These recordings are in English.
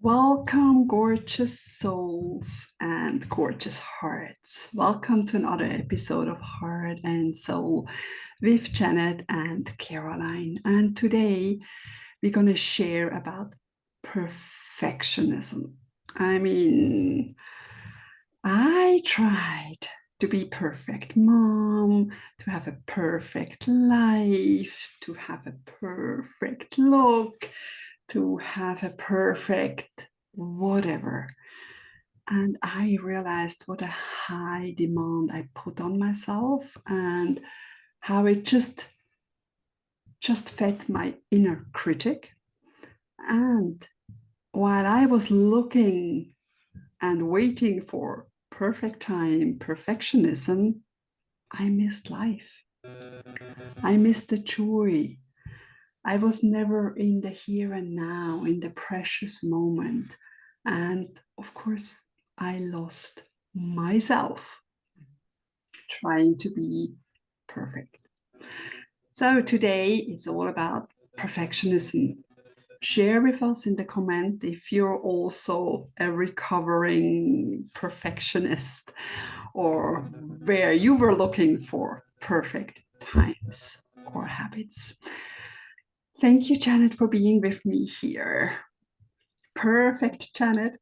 Welcome, gorgeous souls and gorgeous hearts. Welcome to another episode of Heart and Soul with Janet and Caroline. And today we're going to share about perfectionism. I tried to be perfect mom, to have a perfect life, to have a perfect look, to have a perfect whatever. And I realized what a high demand I put on myself and how it just fed my inner critic. And while I was looking and waiting for perfect time, perfectionism, I missed life. I missed the joy. I was never in the here and now, in the precious moment. And of course, I lost myself trying to be perfect. So today it's all about perfectionism. Share with us in the comment if you're also a recovering perfectionist or where you were looking for perfect times or habits. Thank you, Janet, for being with me here. Perfect, Janet.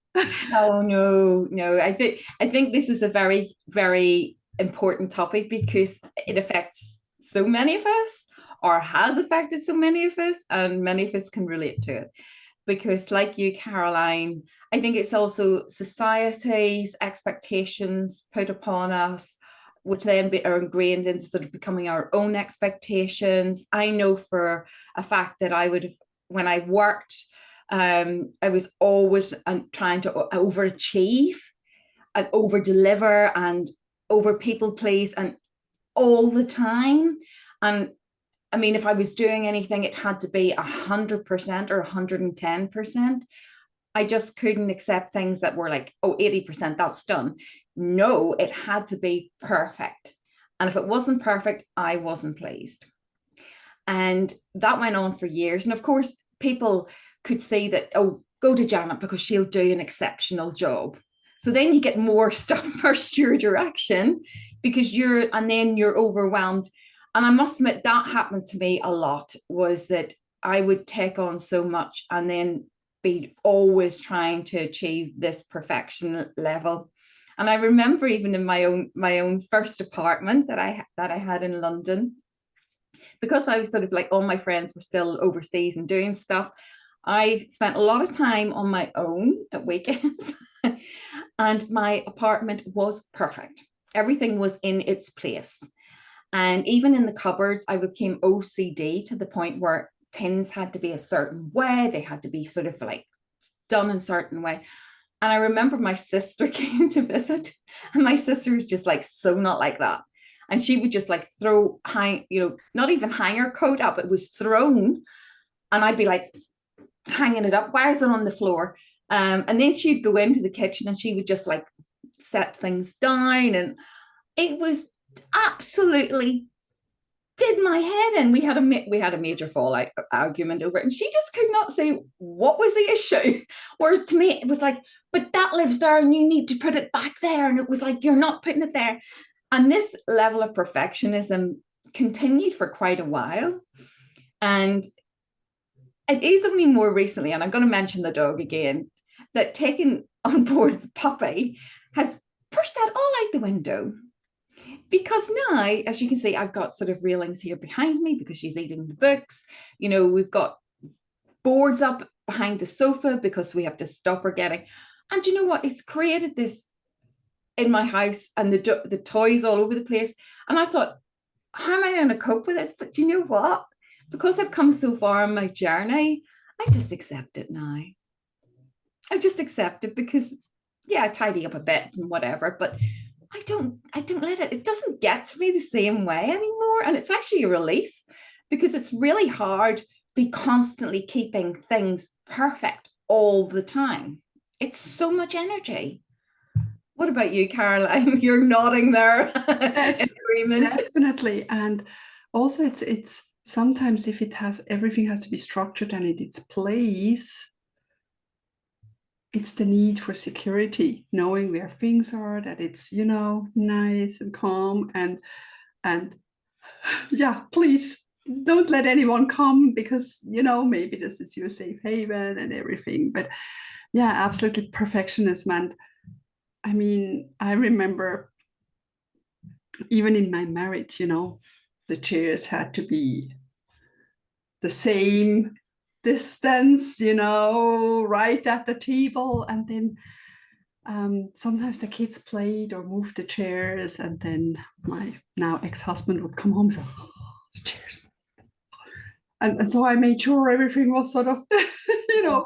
Oh no. I think this is a very, very important topic because it affects so many of us or has affected so many of us, and many of us can relate to it. Because, like you, Caroline, I think it's also society's expectations put upon us, which then are ingrained into sort of becoming our own expectations. I know for a fact that I would have, when I worked, I was always trying to overachieve and over deliver and over people please and all the time. And I mean, if I was doing anything, it had to be 100% or 110%. I just couldn't accept things that were like, oh, 80%, that's done. No, it had to be perfect. And if it wasn't perfect, I wasn't pleased. And that went on for years. And of course, people could say that, oh, go to Janet because she'll do an exceptional job. So then you get more stuff pushed your direction because and then you're overwhelmed. And I must admit, that happened to me a lot, was that I would take on so much and then be always trying to achieve this perfection level. And I remember even in my own first apartment that I had in London, because I was sort of like all my friends were still overseas and doing stuff, I spent a lot of time on my own at weekends. And my apartment was perfect. Everything was in its place. And even in the cupboards, I became OCD to the point where tins had to be a certain way. They had to be sort of like done in a certain way. And I remember my sister came to visit, and my sister was just like so not like that. And she would just like not even hang her coat up. It was thrown. And I'd be like hanging it up. Why is it on the floor? And then she'd go into the kitchen and she would just like set things down. And it was absolutely did my head in. We had a major fallout argument over it, and she just could not say what was the issue. Whereas to me, it was like, but that lives there, and you need to put it back there. And it was like, you're not putting it there. And this level of perfectionism continued for quite a while, and it is only more recently, and I'm going to mention the dog again, that taking on board the puppy has pushed that all out the window. Because now, as you can see, I've got sort of railings here behind me because she's eating the books. We've got boards up behind the sofa because we have to stop her getting. And you know what? It's created this in my house, and the toys all over the place. And I thought, how am I going to cope with this? But you know what? Because I've come so far on my journey, I just accept it now. I just accept it because, yeah, I tidy up a bit and whatever, but I don't let it doesn't get to me the same way anymore. And it's actually a relief because it's really hard to be constantly keeping things perfect all the time. It's so much energy. What about you, Caroline? You're nodding there in Yes, agreement. definitely. And also it's sometimes if it has everything has to be structured and in its place, it's the need for security, knowing where things are, that it's, nice and calm, and yeah, please don't let anyone come, because maybe this is your safe haven and everything. But yeah, absolutely perfectionism. And I mean, I remember even in my marriage, the chairs had to be the same distance, right at the table. And then sometimes the kids played or moved the chairs, and then my now ex-husband would come home and say, oh, the chairs. And so I made sure everything was sort of,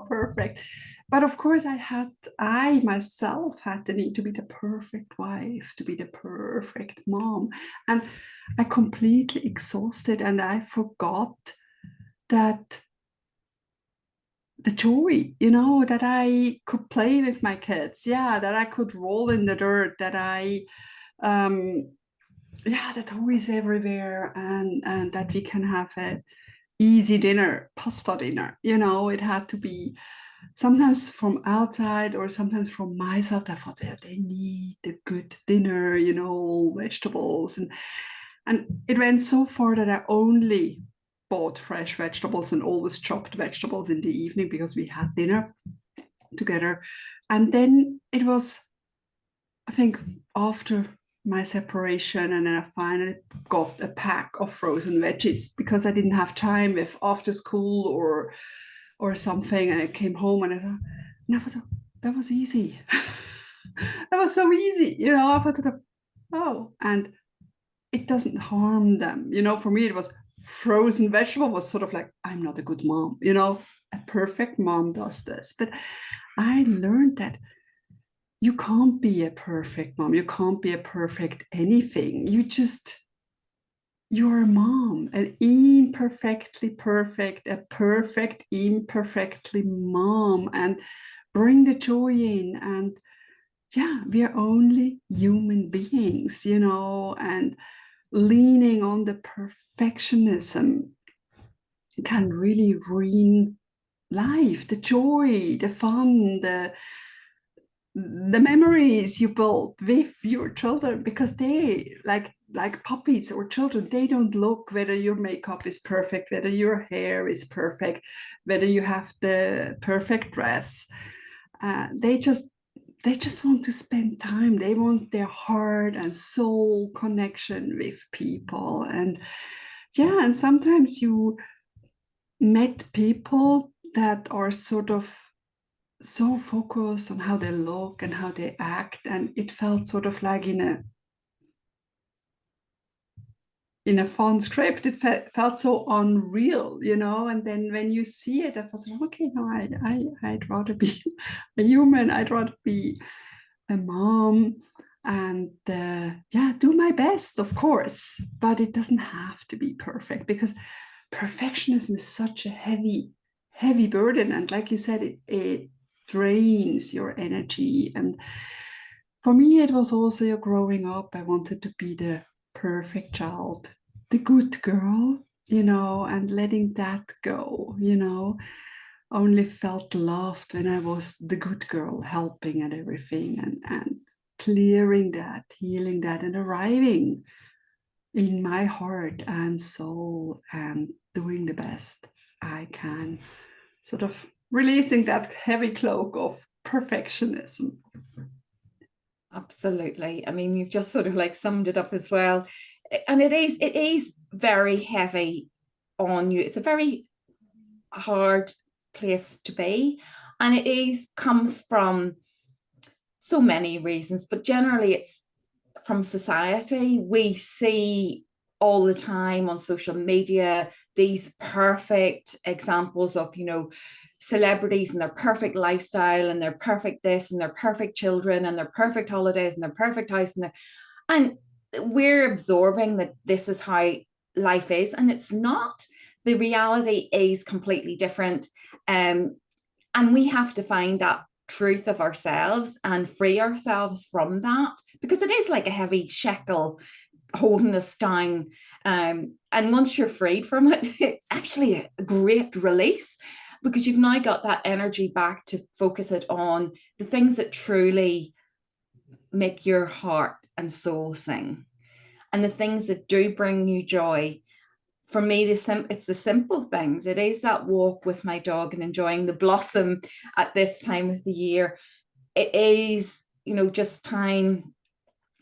perfect. But of course, I myself had the need to be the perfect wife, to be the perfect mom. And I completely exhausted, and I forgot that the joy, that I could play with my kids. Yeah, that I could roll in the dirt, um, that toys everywhere, and that we can have a easy dinner, pasta dinner. It had to be sometimes from outside or sometimes from myself. I thought, yeah, they need a good dinner, all vegetables. And it went so far that I only bought fresh vegetables and always chopped vegetables in the evening, because we had dinner together. And then it was, I think, after my separation, and then I finally got a pack of frozen veggies, because I didn't have time with after school or something. And I came home, and I thought, that was easy. That was so easy, I thought, oh, and it doesn't harm them. For me, it was frozen vegetable was sort of like, I'm not a good mom. A perfect mom does this. But I learned that you can't be a perfect mom. You can't be a perfect anything. You're a mom, an imperfectly perfect, a perfect, imperfectly mom, and bring the joy in. And yeah, we are only human beings, and leaning on the perfectionism can really ruin life, the joy, the fun, the memories you build with your children, because they like puppies or children, they don't look whether your makeup is perfect, whether your hair is perfect, whether you have the perfect dress. They just want to spend time. They want their heart and soul connection with people. And yeah, and sometimes you met people that are sort of so focused on how they look and how they act, and it felt sort of like in a fun script. It felt so unreal, and then when you see it, I thought, okay, no, I'd rather be a human. I'd rather be a mom, and yeah, do my best, of course, but it doesn't have to be perfect, because perfectionism is such a heavy burden, and like you said, it drains your energy. And for me, it was also growing up, I wanted to be the perfect child, the good girl, and letting that go, only felt loved when I was the good girl, helping and everything, and clearing that, healing that, and arriving in my heart and soul, and doing the best I can, sort of releasing that heavy cloak of perfectionism. Absolutely. I mean, you've just sort of like summed it up as well. And it is very heavy on you. It's a very hard place to be. And it is comes from so many reasons, but generally it's from society. We see all the time on social media these perfect examples of, celebrities and their perfect lifestyle and their perfect this and their perfect children and their perfect holidays and their perfect house, and we're absorbing that this is how life is, and it's not. The reality is completely different. And we have to find that truth of ourselves and free ourselves from that, because it is like a heavy shekel holding us down. And once you're freed from it, it's actually a great release. because you've now got that energy back to focus it on the things that truly make your heart and soul sing, and the things that do bring you joy. For me, it's the simple things. It is that walk with my dog and enjoying the blossom at this time of the year. It is, just time,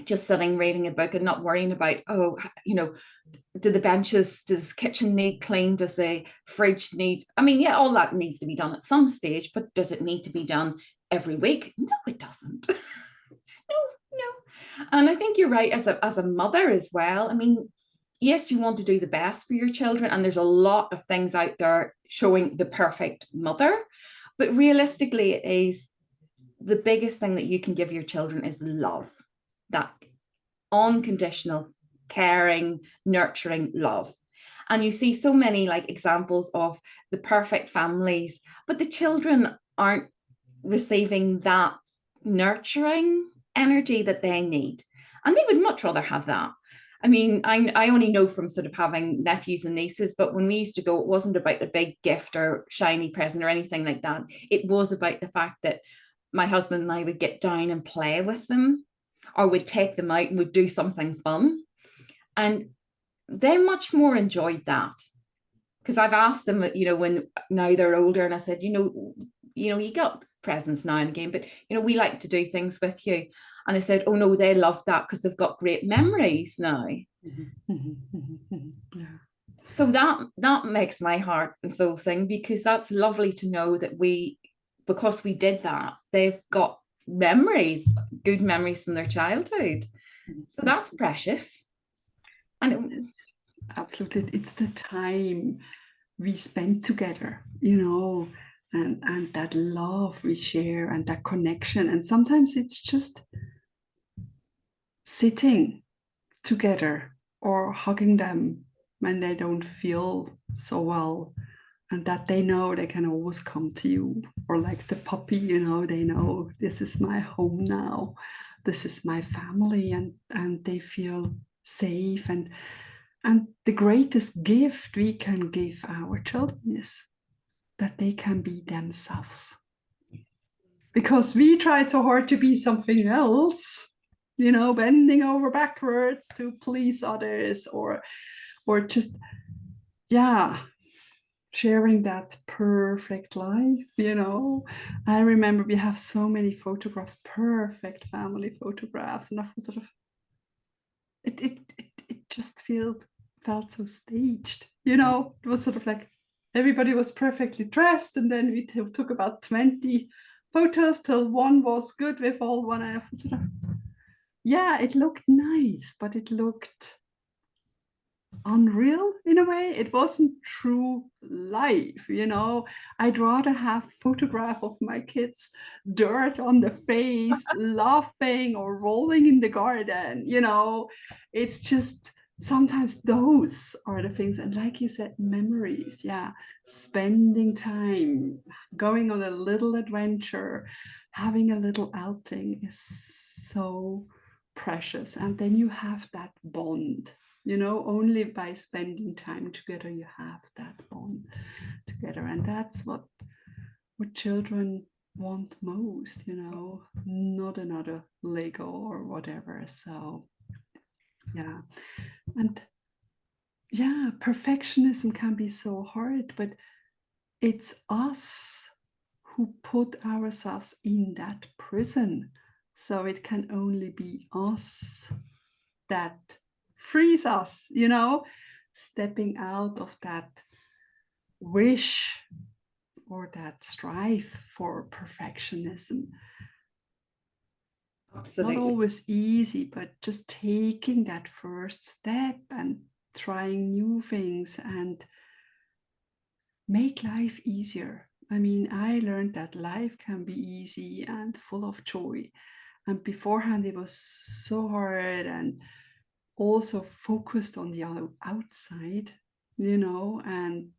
just sitting reading a book and not worrying about, do the benches, does the kitchen need clean, does the fridge need, I mean, yeah, all that needs to be done at some stage, but does it need to be done every week? No, it doesn't. No. And I think you're right, as a mother as well. I mean, yes, you want to do the best for your children, and there's a lot of things out there showing the perfect mother, but realistically, it is the biggest thing that you can give your children is love, that unconditional, caring, nurturing love. And you see so many like examples of the perfect families, but the children aren't receiving that nurturing energy that they need. And they would much rather have that. I mean, I only know from sort of having nephews and nieces, but when we used to go, it wasn't about a big gift or shiny present or anything like that. It was about the fact that my husband and I would get down and play with them, or would take them out and would do something fun. And they much more enjoyed that, because I've asked them, when now they're older, and I said, you got presents now and again, but we like to do things with you. And I said, oh no, they love that because they've got great memories now. Yeah. So that makes my heart and soul sing, because that's lovely to know that because we did that, they've got memories, good memories from their childhood. So that's precious. And Yes, absolutely. It's the time we spend together, and that love we share and that connection. And sometimes it's just sitting together or hugging them when they don't feel so well, and that they know they can always come to you. Or like the puppy, they know this is my home now, this is my family, and they feel safe. And the greatest gift we can give our children is that they can be themselves, because we try so hard to be something else, bending over backwards to please others, or just, yeah, sharing that perfect life. I remember we have so many photographs, perfect family photographs, and I was sort of, it just felt so staged. It was sort of like everybody was perfectly dressed, and then we took about 20 photos till one was good with all one. And I was sort of, yeah, it looked nice, but it looked unreal in a way. It wasn't true life. I'd rather have photograph of my kids dirt on the face, laughing or rolling in the garden. It's just sometimes those are the things. And like you said, memories. Yeah, spending time, going on a little adventure, having a little outing is so precious. And then you have that bond. Only by spending time together you have that bond together. And that's what children want most, not another Lego or whatever. So yeah. And yeah, perfectionism can be so hard, but it's us who put ourselves in that prison. So it can only be us that frees us, stepping out of that wish or that strive for perfectionism. absolutely. Not always easy, but just taking that first step and trying new things and make life easier. I mean, I learned that life can be easy and full of joy. And beforehand, it was so hard and also focused on the outside, and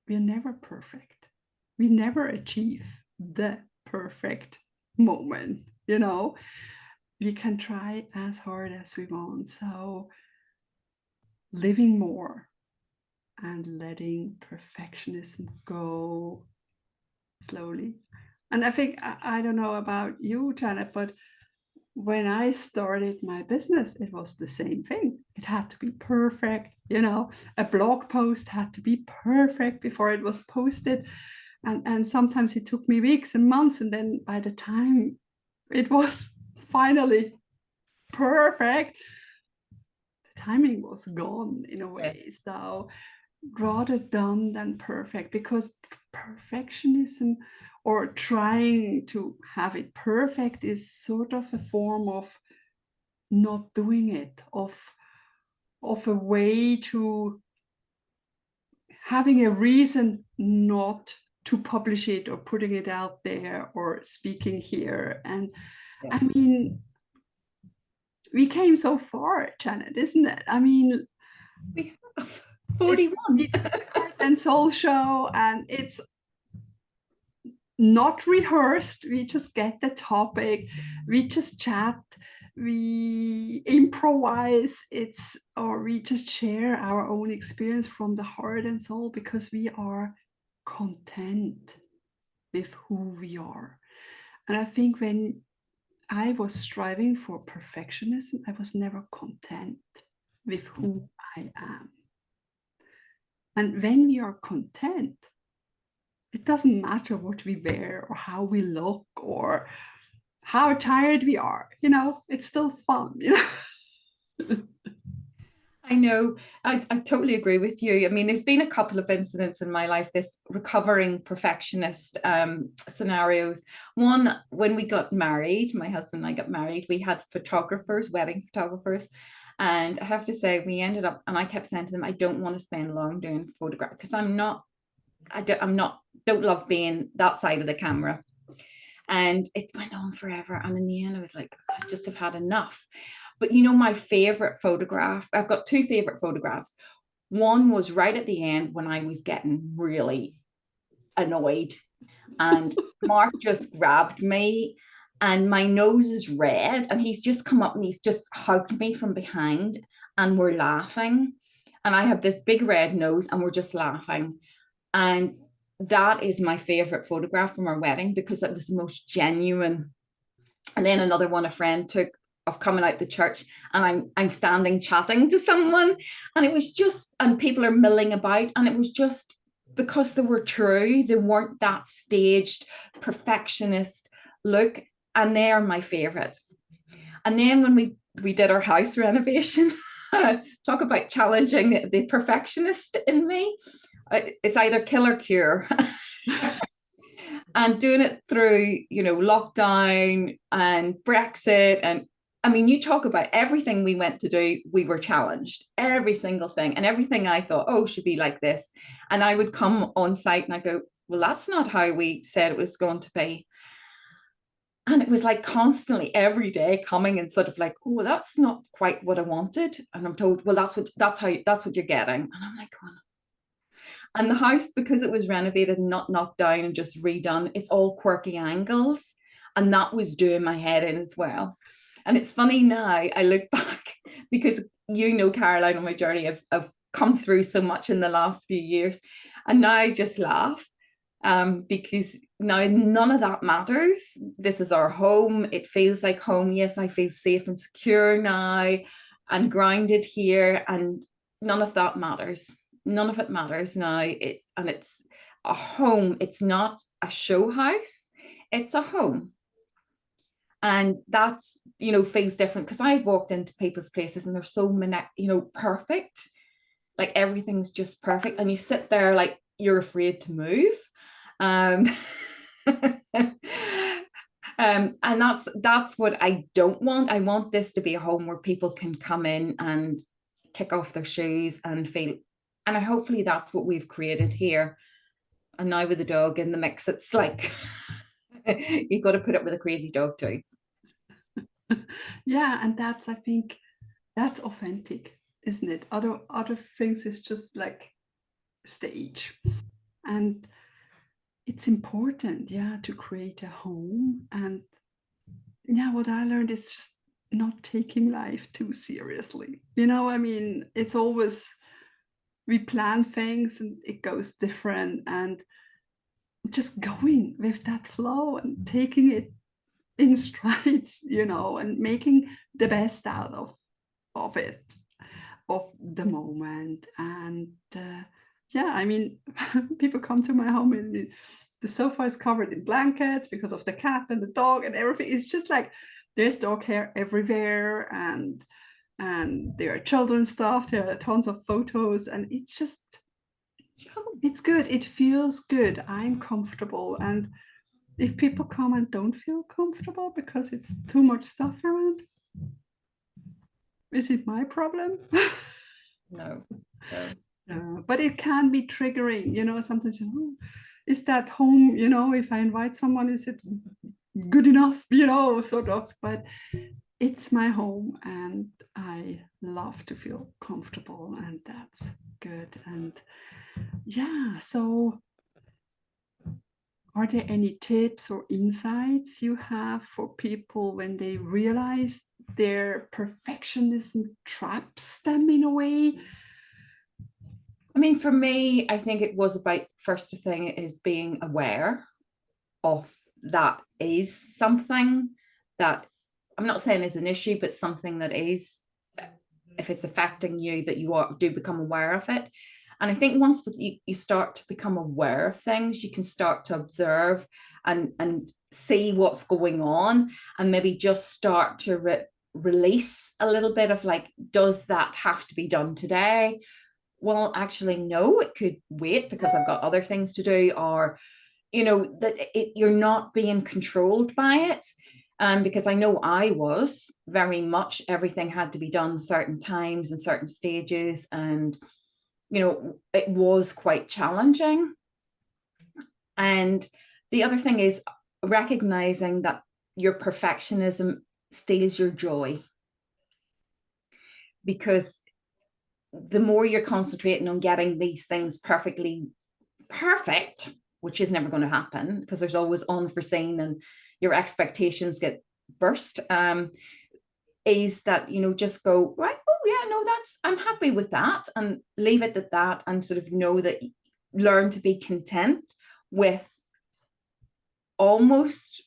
we're never perfect. We never achieve the perfect moment, We can try as hard as we want. So living more and letting perfectionism go slowly. And I think, I don't know about you, Janet, but when I started my business, it was the same thing. It had to be perfect. A blog post had to be perfect before it was posted. And sometimes it took me weeks and months. And then by the time it was finally perfect, the timing was gone in a way. Yes. So rather done than perfect, because perfectionism or trying to have it perfect is sort of a form of not doing it, of a way to having a reason not to publish it or putting it out there or speaking here. And Yeah. I mean, we came so far, Janet, isn't it? I mean, We have it's 41. it's Heart and Soul show, and it's not rehearsed. We just get the topic, we just chat, we improvise. Or we just share our own experience from the heart and soul, because we are content with who we are. And I think when I was striving for perfectionism, I was never content with who I am. And when we are content, it doesn't matter what we wear or how we look or how tired we are. It's still fun. I know. I totally agree with you. I mean, there's been a couple of incidents in my life, this recovering perfectionist scenarios. One, when we got married, my husband and I got married, we had photographers, wedding photographers. And I have to say, we ended up, and I kept saying to them, I don't want to spend long doing photographs because don't love being that side of the camera. And it went on forever. And in the end, I was like, I just have had enough. But my favorite photograph, I've got two favorite photographs. One was right at the end when I was getting really annoyed, and Mark just grabbed me, and my nose is red, and he's just come up and he's just hugged me from behind, and we're laughing. And I have this big red nose, and we're just laughing. And that is my favorite photograph from our wedding because it was the most genuine. And then another one a friend took of coming out the church, and I'm standing chatting to someone, and it was just, and people are milling about, and it was just because they were true. They weren't that staged perfectionist look, and they are my favorite. And then when we did our house renovation, talk about challenging the perfectionist in me. It's either kill or cure. And doing it through, lockdown and Brexit. And I mean, you talk about everything we went to do, we were challenged, every single thing. And everything I thought, oh, should be like this. And I would come on site and I go, well, that's not how we said it was going to be. And it was like constantly every day coming and sort of like, oh, that's not quite what I wanted. And I'm told, well, that's what you're getting. And I'm like, oh. And the house, because it was renovated and not knocked down and just redone, it's all quirky angles. And that was doing my head in as well. And it's funny now, I look back because Caroline, on my journey, I've come through so much in the last few years. And now I just laugh because now none of that matters. This is our home. It feels like home. Yes, I feel safe and secure now and grounded here. And none of that matters. None of it matters now. It's a home. It's not a show house. It's a home. And that's, feels different because I've walked into people's places and they're so, perfect. Like everything's just perfect. And you sit there like you're afraid to move. Um, and that's what I don't want. I want this to be a home where people can come in and kick off their shoes and feel, and hopefully that's what we've created here. And now with the dog in the mix, it's like you've got to put up with a crazy dog too. Yeah, and I think that's authentic, isn't it? Other things is just like stage. And it's important, yeah, to create a home. And yeah, what I learned is just not taking life too seriously. I mean, it's always we plan things and it goes different, and just going with that flow and taking it in strides, and making the best out of it, of the moment. And yeah, I mean, people come to my home and the sofa is covered in blankets because of the cat and the dog and everything. It's just like there's dog hair everywhere, and there are children's stuff, there are tons of photos, and it's good. It feels good. I'm comfortable. And if people come and don't feel comfortable because it's too much stuff around, is it my problem? No. But it can be triggering, sometimes, is that home, if I invite someone, is it good enough, sort of. But it's my home and I love to feel comfortable, and that's good. And yeah, so are there any tips or insights you have for people when they realize their perfectionism traps them in a way? I mean, for me, I think it was about first thing is being aware of that is something that I'm not saying is an issue, but something that is, if it's affecting you, that you do become aware of it. And I think once you start to become aware of things, you can start to observe and see what's going on, and maybe just start to release a little bit of like, does that have to be done today? Well, actually, no, it could wait because I've got other things to do, or, that you're not being controlled by it. Because I know I was very much, everything had to be done certain times and certain stages. And, it was quite challenging. And the other thing is recognizing that your perfectionism steals your joy. Because the more you're concentrating on getting these things perfectly perfect, which is never going to happen because there's always unforeseen and your expectations get burst, is that, just go, right, oh yeah, no, I'm happy with that, and leave it at that, and sort of know that, learn to be content with almost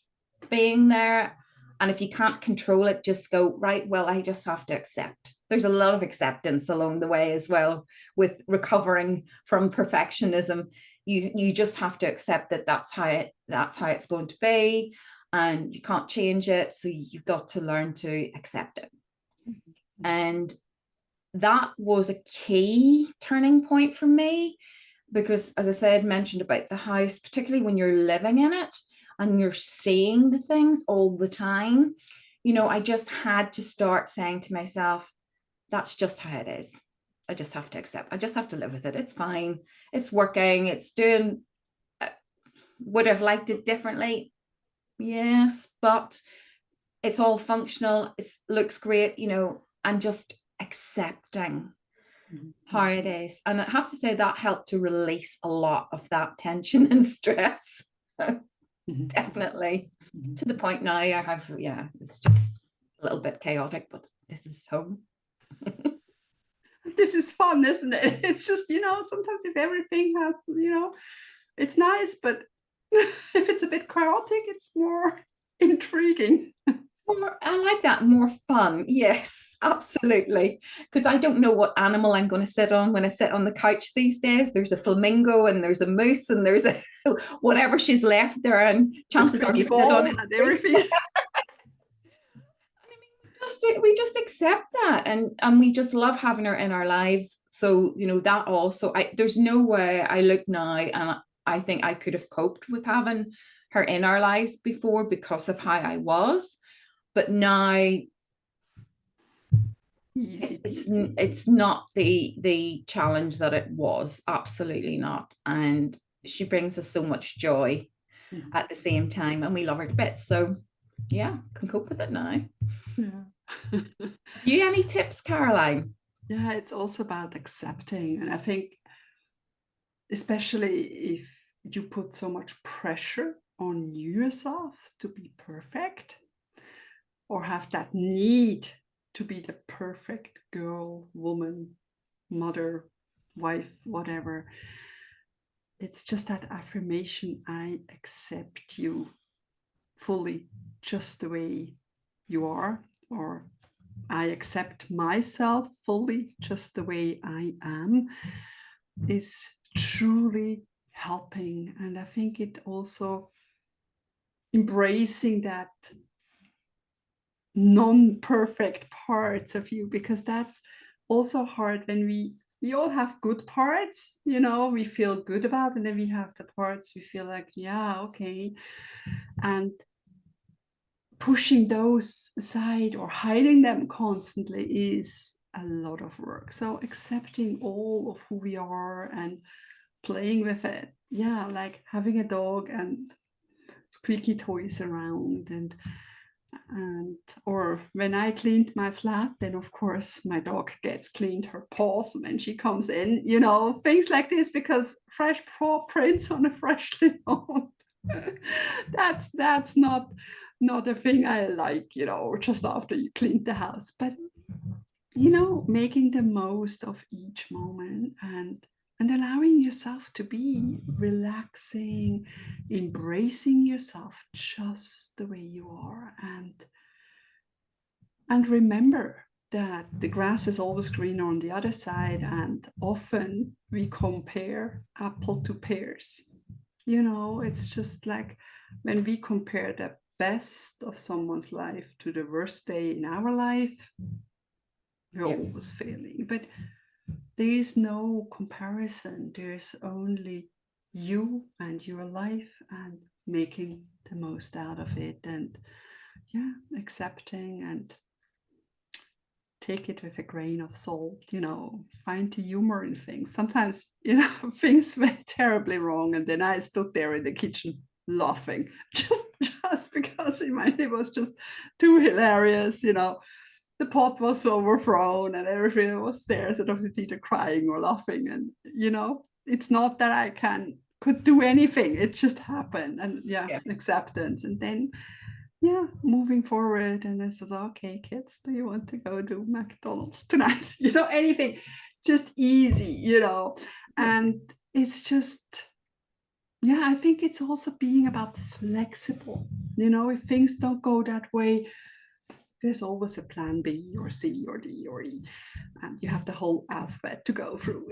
being there. And if you can't control it, just go, right, well, I just have to accept. There's a lot of acceptance along the way as well with recovering from perfectionism. You just have to accept that that's how it's going to be, and you can't change it. So you've got to learn to accept it. And that was a key turning point for me, because as I said, mentioned about the house, particularly when you're living in it and you're seeing the things all the time, I just had to start saying to myself, that's just how it is. I just have to accept. I just have to live with it. It's fine. It's working. It's doing. Would have liked it differently. Yes, but it's all functional. It looks great, and just accepting how it is. And I have to say that helped to release a lot of that tension and stress. Definitely. To the point now I have, it's just a little bit chaotic, but this is home. This is fun, isn't it? It's just, sometimes if everything has, it's nice, but if it's a bit chaotic, it's more intriguing. I like that, more fun. Yes, absolutely. Because I don't know what animal I'm going to sit on when I sit on the couch these days. There's a flamingo and there's a moose and there's a whatever she's left there, and chances are you sit on and everything. We just accept that, and we just love having her in our lives. So that also, there's no way I look now and I think I could have coped with having her in our lives before because of how I was. But now it's not the challenge that it was. Absolutely not. And she brings us so much joy at the same time, and we love her to bits. So yeah, can cope with it now. Yeah. Have you any tips, Caroline? Yeah, it's also about accepting. And I think especially if you put so much pressure on yourself to be perfect, or have that need to be the perfect girl, woman, mother, wife, whatever. It's just that affirmation, I accept you fully just the way you are, or I accept myself fully just the way I am, is truly helping. And I think it also embracing that non-perfect parts of you, because that's also hard when we all have good parts, we feel good about, and then we have the parts we feel like, yeah, okay, and pushing those aside or hiding them constantly is a lot of work. So accepting all of who we are and playing with it, yeah, like having a dog and squeaky toys around, and or when I cleaned my flat, then of course my dog gets cleaned her paws when she comes in, things like this, because fresh paw prints on a freshly owned that's not a thing I like, just after you cleaned the house. But making the most of each moment, and allowing yourself to be relaxing, embracing yourself just the way you are, and remember that the grass is always greener on the other side, and often we compare apple to pears. It's just like when we compare the best of someone's life to the worst day in our life, we're Yeah. always failing. But there is no comparison. There's only you and your life, and making the most out of it, and yeah, accepting, and take it with a grain of salt, find the humor in things. Sometimes, things went terribly wrong, and then I stood there in the kitchen laughing just because it was just too hilarious. The pot was overthrown and everything was there, sort of either crying or laughing, and it's not that I could do anything. It just happened, and yeah, Yeah. acceptance, and then yeah, moving forward. And this is okay, kids, do you want to go to McDonald's tonight? Anything, just easy, Yes. and it's just, yeah, I think it's also being about flexible. If things don't go that way, there's always a plan B or C or D or E, and you have the whole alphabet to go through.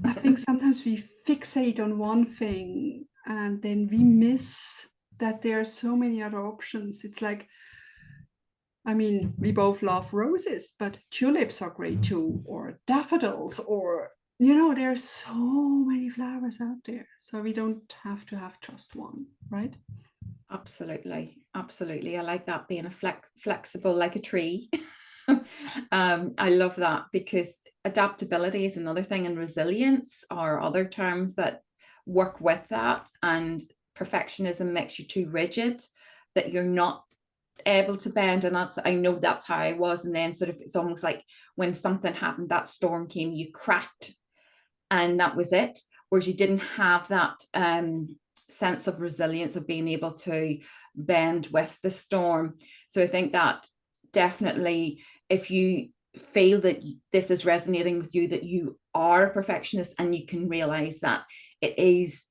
I think sometimes we fixate on one thing and then we miss that there are so many other options. It's like, I mean, we both love roses, but tulips are great too, or daffodils, or, there are so many flowers out there. So we don't have to have just one, right? Absolutely. Absolutely. I like that, being a flexible like a tree. I love that, because adaptability is another thing, and resilience are other terms that work with that. And perfectionism makes you too rigid, that you're not able to bend. And I know that's how I was. And then sort of, it's almost like when something happened, that storm came, you cracked, and that was it. Whereas you didn't have that sense of resilience, of being able to bend with the storm. So I think that definitely, if you feel that this is resonating with you, that you are a perfectionist, and you can realize that it is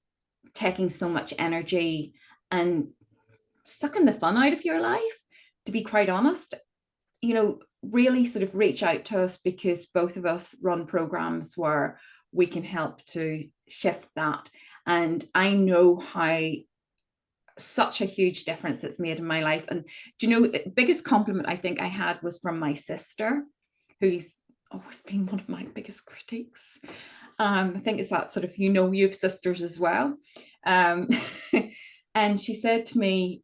taking so much energy and sucking the fun out of your life, to be quite honest, really sort of reach out to us, because both of us run programs where we can help to shift that. And I know how such a huge difference it's made in my life. And the biggest compliment I think I had was from my sister, who's always been one of my biggest critiques. I think it's that sort of, you have sisters as well. Um, and she said to me,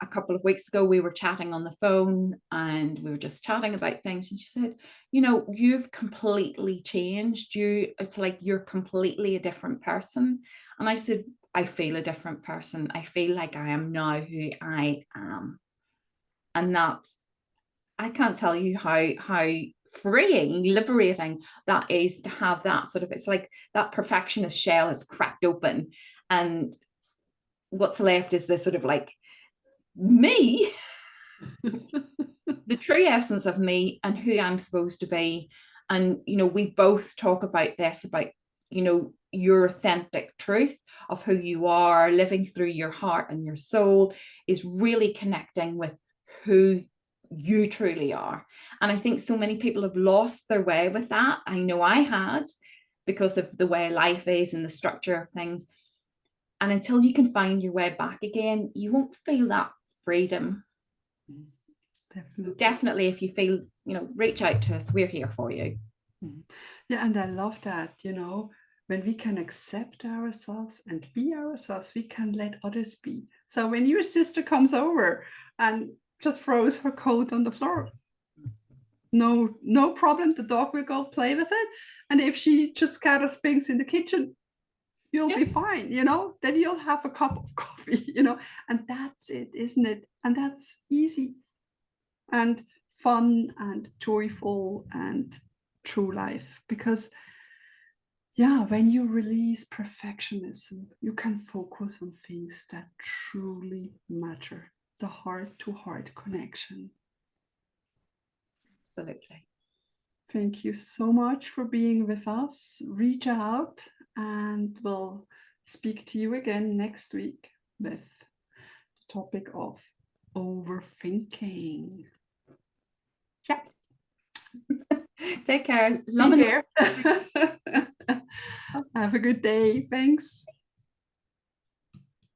a couple of weeks ago, we were chatting on the phone, and we were just chatting about things. And she said, you've completely changed. It's like you're completely a different person. And I said, I feel a different person. I feel like I am now who I am. And that's, I can't tell you how freeing, liberating that is, to have that sort of, it's like that perfectionist shell is cracked open, and what's left is this sort of like me, the true essence of me, and who I'm supposed to be. And, we both talk about this, about, your authentic truth of who you are, living through your heart and your soul, is really connecting with who you truly are. And I think so many people have lost their way with that. I know I had, because of the way life is and the structure of things. And until you can find your way back again, you won't feel that freedom. Definitely. Definitely, if you feel, reach out to us. We're here for you. Yeah, and I love that, when we can accept ourselves and be ourselves, we can let others be. So when your sister comes over and just throws her coat on the floor, no problem, the dog will go play with it. And if she just scatters things in the kitchen, you'll be fine, then you'll have a cup of coffee, and that's it, isn't it? And that's easy and fun and joyful and true life. Because when you release perfectionism, you can focus on things that truly matter, the heart to heart connection. Absolutely. Thank you so much for being with us. Reach out, and we'll speak to you again next week with the topic of overthinking. Yeah. Take care. Love Be there. Have a good day. Thanks.